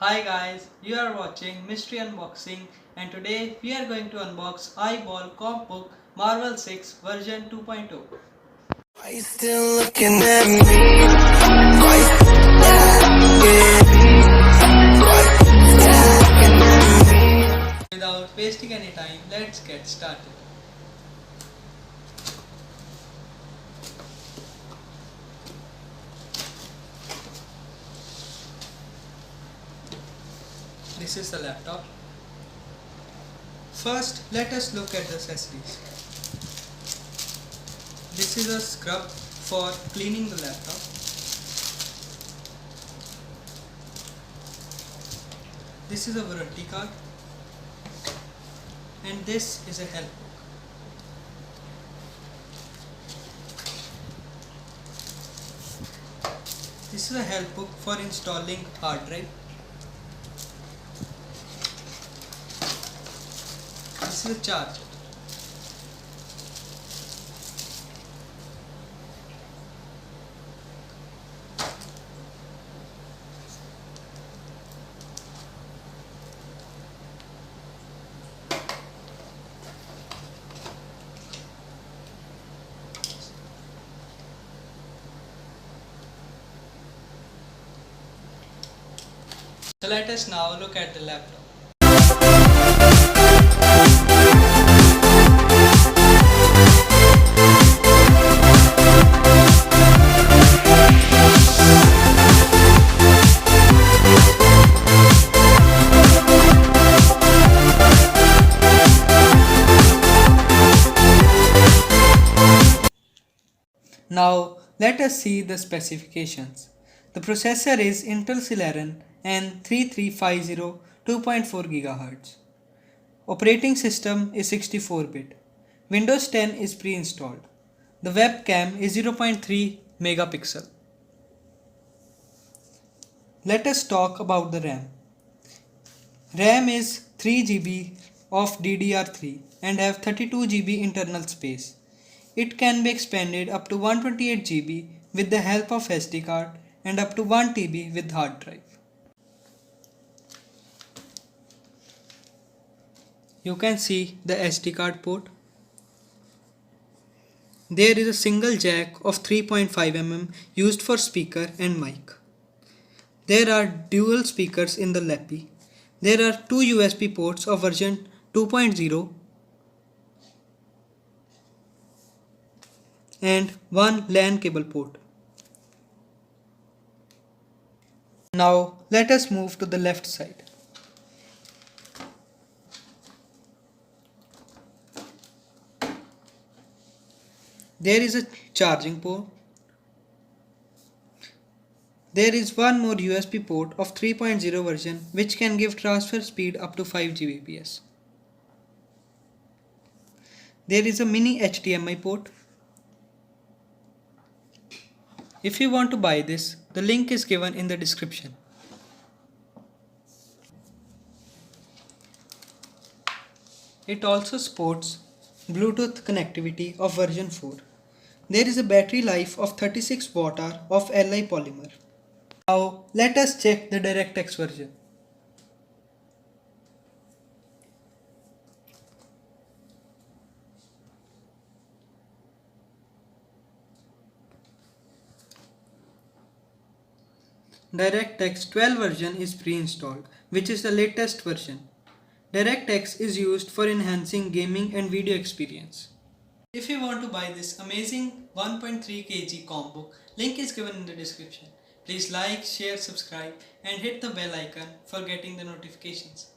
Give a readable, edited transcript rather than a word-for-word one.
Hi guys, you are watching Mystery Unboxing and today we are going to unbox Iball comic book Marvel6 version 2.0. Are you still looking at me? Without wasting any time, let's get started. This is the laptop. First, let us look at the accessories. This is a scrub for cleaning the laptop. This is a warranty card. And this is a help book. This is a help book for installing hard drive. This is a charger. So let us now look at the laptop. Now let us see the specifications. The processor is Intel Celeron N3350 2.4 GHz. Operating system is 64-bit. Windows 10 is pre-installed. The webcam is 0.3 megapixel. Let us talk about the RAM. RAM is 3 GB of DDR3 and have 32 GB internal space. It can be expanded up to 128 GB with the help of SD card and up to 1 TB with hard drive. You can see the SD card port. There is a single jack of 3.5 mm used for speaker and mic. There are dual speakers in the LAPI. There are two USB ports of version 2.0 and one LAN cable port. Now let us move to the left side. There is a charging port. There is one more USB port of 3.0 version which can give transfer speed up to 5 Gbps. There is a mini HDMI port. If you want to buy this, the link is given in the description. It also supports Bluetooth connectivity of version 4. There is a battery life of 36 Wh of Li polymer. Now let us check the DirectX version. DirectX 12 version is pre-installed, which is the latest version. DirectX is used for enhancing gaming and video experience. If you want to buy this amazing 1.3 kg combo, link is given in the description. Please like, share, subscribe and hit the bell icon for getting the notifications.